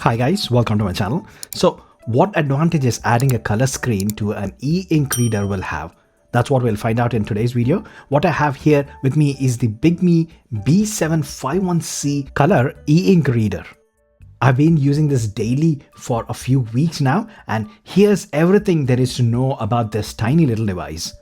Hi guys, welcome to my channel. So what advantages adding a color screen to an e-ink reader will have? That's what we'll find out in today's video. What I have here with me is the Bigme B751C color e-ink reader. I've been using this daily for a few weeks now, and here's everything there is to know about this tiny little device.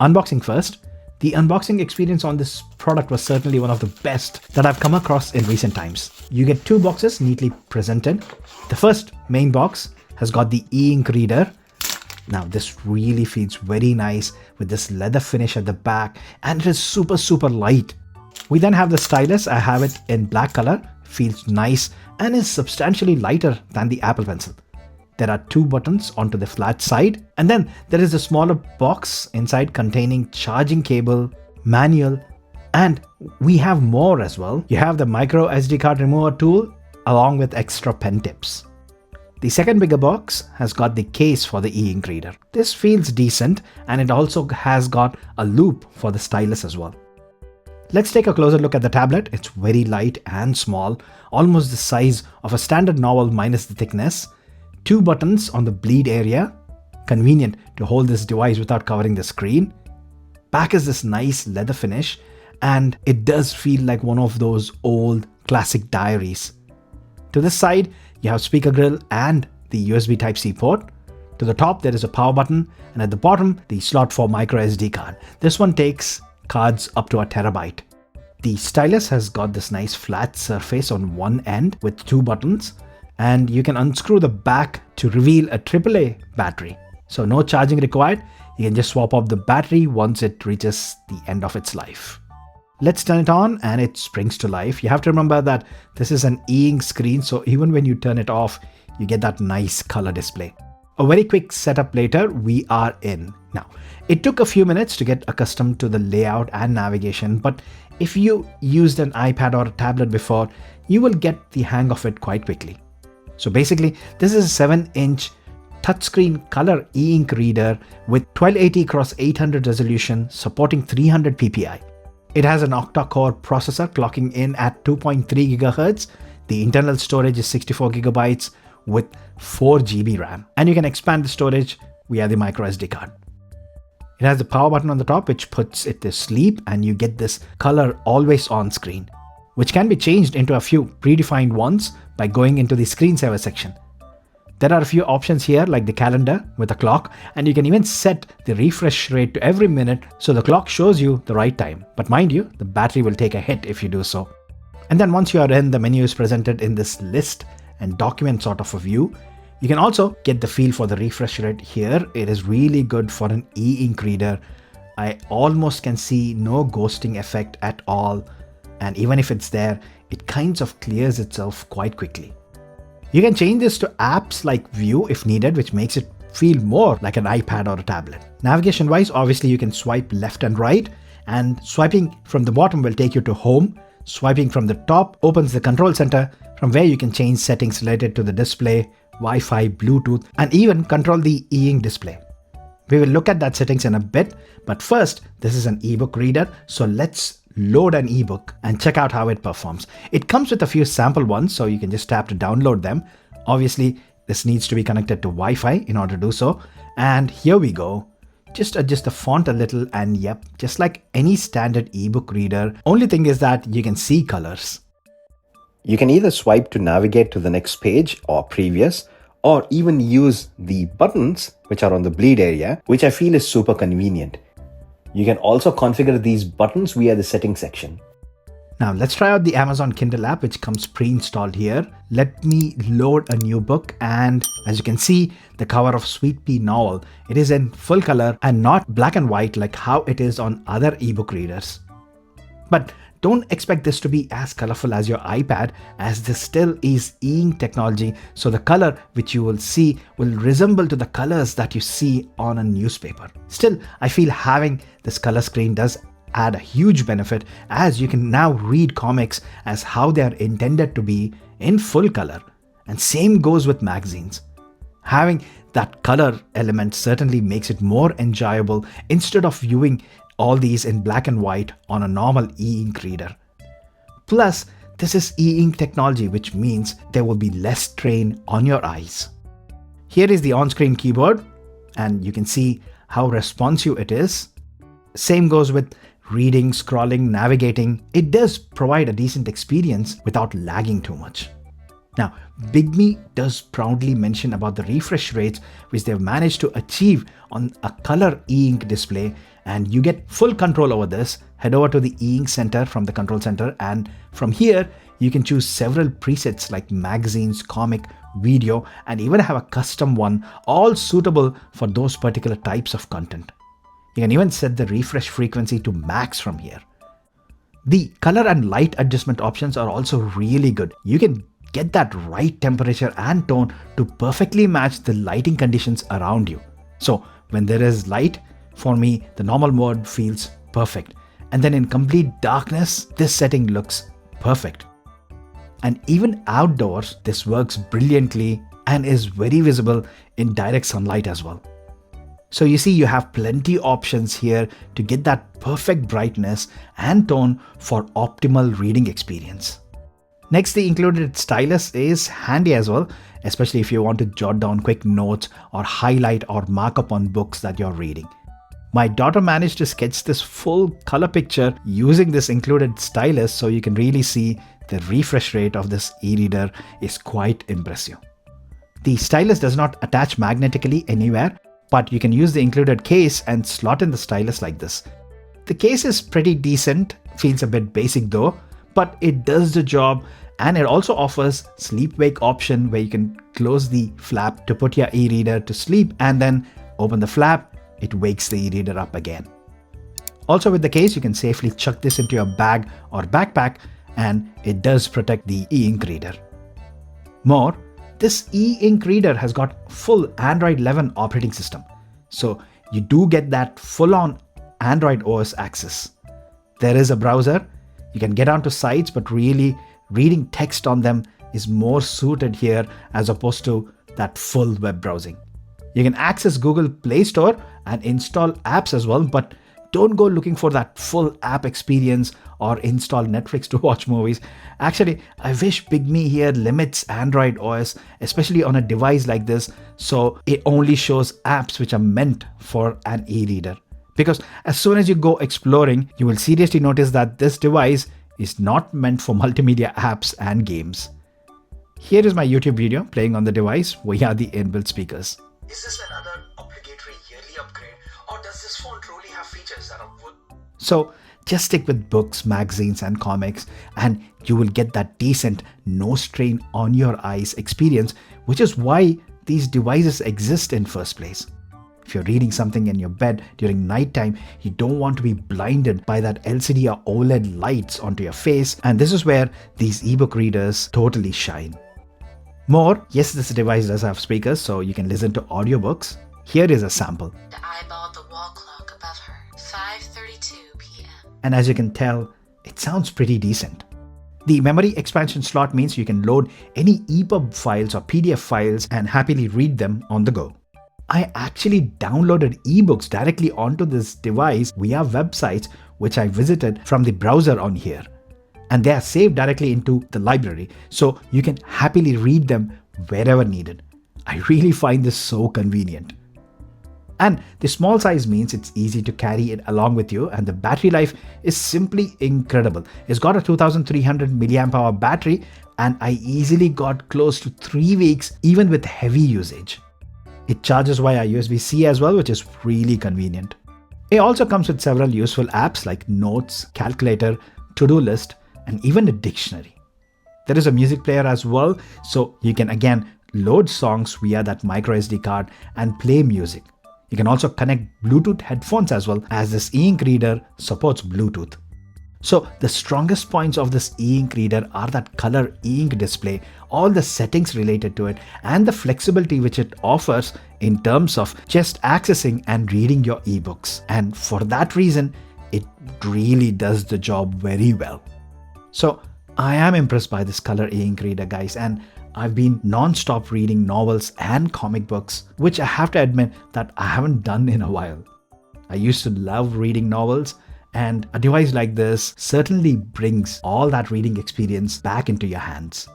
Unboxing first. The unboxing experience on this product was certainly one of the best that I've come across in recent times. You get two boxes neatly presented. The first main box has got the e-ink reader. Now this really feels very nice with this leather finish at the back, and it is super light. We then have the stylus. I have it in black color, feels nice and is substantially lighter than the Apple Pencil. There are two buttons onto the flat side, and then there is a smaller box inside containing charging cable, manual, and we have more as well. You have the micro SD card remover tool along with extra pen tips. The second bigger box has got the case for the e-ink reader. This feels decent, and it also has got a loop for the stylus as well. Let's take a closer look at the tablet. It's very light and small, almost the size of a standard novel minus the thickness. Two buttons on the bleed area, convenient to hold this device without covering the screen. Back is this nice leather finish, and it does feel like one of those old classic diaries. To this side, you have speaker grill and the USB Type-C port. To the top, there is a power button, and at the bottom, the slot for micro SD card. This one takes cards up to 1 terabyte. The stylus has got this nice flat surface on one end with two buttons, and you can unscrew the back to reveal a AAA battery. So no charging required. You can just swap out the battery once it reaches the end of its life. Let's turn it on and it springs to life. You have to remember that this is an e-ink screen, so even when you turn it off, you get that nice color display. A very quick setup later, we are in. Now, it took a few minutes to get accustomed to the layout and navigation, but if you used an iPad or a tablet before, you will get the hang of it quite quickly. So basically, this is a 7-inch touchscreen color e-ink reader with 1280x800 resolution supporting 300 ppi. It has an octa-core processor clocking in at 2.3 GHz. The internal storage is 64 GB with 4 GB RAM, and you can expand the storage via the micro SD card. It has the power button on the top, which puts it to sleep, and you get this color always on screen, which can be changed into a few predefined ones by going into the screensaver section. There are a few options here like the calendar with a clock, and you can even set the refresh rate to every minute so the clock shows you the right time. But mind you, the battery will take a hit if you do so. And then once you are in, the menu is presented in this list and document sort of a view. You can also get the feel for the refresh rate here. It is really good for an e-ink reader. I almost can see no ghosting effect at all. And even if it's there, it kind of clears itself quite quickly. You can change this to apps like View if needed, which makes it feel more like an iPad or a tablet. Navigation wise, obviously you can swipe left and right, and swiping from the bottom will take you to home. Swiping from the top opens the control center, from where you can change settings related to the display, Wi-Fi, Bluetooth, and even control the e-ink display. We will look at that settings in a bit, but first, this is an ebook reader, so let's load an ebook and check out how it performs. It comes with a few sample ones, so you can just tap to download them. Obviously, this needs to be connected to Wi-Fi in order to do so. And here we go. Just adjust the font a little, and yep, just like any standard ebook reader, only thing is that you can see colors. You can either swipe to navigate to the next page or previous, or even use the buttons which are on the bleed area, which I feel is super convenient. You can also configure these buttons via the settings section. Now let's try out the Amazon Kindle app, which comes pre-installed here. Let me load a new book, and as you can see, the cover of Sweet Pea novel, it is in full color and not black and white like how it is on other ebook readers. But don't expect this to be as colorful as your iPad, as this still is e-ink technology, so the color which you will see will resemble to the colors that you see on a newspaper. Still, I feel having this color screen does add a huge benefit, as you can now read comics as how they are intended to be in full color. And same goes with magazines. Having that color element certainly makes it more enjoyable instead of viewing all these in black and white on a normal e-ink reader. Plus, this is e-ink technology, which means there will be less strain on your eyes. Here is the on-screen keyboard, and you can see how responsive it is. Same goes with reading, scrolling, navigating. It does provide a decent experience without lagging too much. Now, Bigme does proudly mention about the refresh rates which they've managed to achieve on a color e-ink display, and you get full control over this. Head over to the e-ink center from the control center, and from here you can choose several presets like magazines, comic, video, and even have a custom one, all suitable for those particular types of content. You can even set the refresh frequency to max from here. The color and light adjustment options are also really good. You can get that right temperature and tone to perfectly match the lighting conditions around you. So when there is light, for me, the normal mode feels perfect. And then in complete darkness, this setting looks perfect. And even outdoors, this works brilliantly and is very visible in direct sunlight as well. So you see, you have plenty options here to get that perfect brightness and tone for optimal reading experience. Next, the included stylus is handy as well, especially if you want to jot down quick notes or highlight or mark up on books that you're reading. My daughter managed to sketch this full color picture using this included stylus, so you can really see the refresh rate of this e-reader is quite impressive. The stylus does not attach magnetically anywhere, but you can use the included case and slot in the stylus like this. The case is pretty decent, feels a bit basic though, but it does the job, and it also offers sleep-wake option where you can close the flap to put your e-reader to sleep and then open the flap, it wakes the e-reader up again. Also with the case, you can safely chuck this into your bag or backpack, and it does protect the e-ink reader. More, this e-ink reader has got full Android 11 operating system. So you do get that full-on Android OS access. There is a browser. You can get onto sites, but really reading text on them is more suited here as opposed to that full web browsing. You can access Google Play Store and install apps as well, but don't go looking for that full app experience or install Netflix to watch movies. Actually, I wish Bigme here limits Android OS, especially on a device like this, so it only shows apps which are meant for an e-reader. Because as soon as you go exploring, you will seriously notice that this device is not meant for multimedia apps and games. Here is my YouTube video playing on the device via the inbuilt speakers. Is this another obligatory yearly upgrade, or does this phone truly have features that are worth? So just stick with books, magazines and comics, and you will get that decent, no strain on your eyes experience, which is why these devices exist in first place. If you're reading something in your bed during nighttime, you don't want to be blinded by that LCD or OLED lights onto your face, and this is where these ebook readers totally shine. More, yes, this device does have speakers, so you can listen to audiobooks. Here is a sample. I eyeballed the wall clock above her, 5:32 p.m. And as you can tell, it sounds pretty decent. The memory expansion slot means you can load any EPUB files or PDF files and happily read them on the go. I actually downloaded ebooks directly onto this device via websites which I visited from the browser on here. And they are saved directly into the library, so you can happily read them wherever needed. I really find this so convenient. And the small size means it's easy to carry it along with you, and the battery life is simply incredible. It's got a 2300 mAh battery, and I easily got close to 3 weeks even with heavy usage. It charges via USB-C as well, which is really convenient. It also comes with several useful apps like Notes, Calculator, To-Do List, and even a dictionary. There is a music player as well, so you can again load songs via that micro SD card and play music. You can also connect Bluetooth headphones as well, as this e-ink reader supports Bluetooth. So the strongest points of this e-ink reader are that color e-ink display, all the settings related to it, and the flexibility which it offers in terms of just accessing and reading your ebooks. And for that reason, it really does the job very well. So I am impressed by this color e-ink reader, guys, and I've been non-stop reading novels and comic books, which I have to admit that I haven't done in a while. I used to love reading novels, And a device like this certainly brings all that reading experience back into your hands.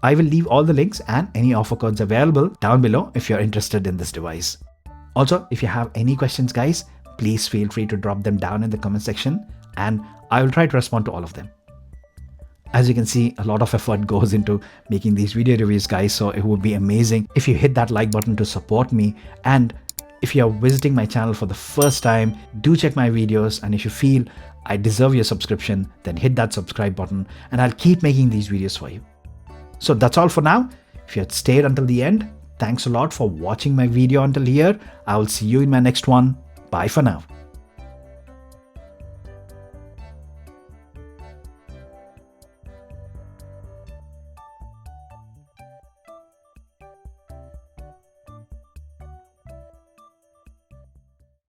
I will leave all the links and any offer codes available down below if you're interested in this device. Also, if you have any questions, guys, please feel free to drop them down in the comment section and I will try to respond to all of them. As you can see, a lot of effort goes into making these video reviews, guys, so it would be amazing if you hit that like button to support me. And if you're visiting my channel for the first time, do check my videos, and if you feel I deserve your subscription, then hit that subscribe button and I'll keep making these videos for you. So that's all for now. If you had stayed until the end, thanks a lot for watching my video until here. I will see you in my next one. Bye for now.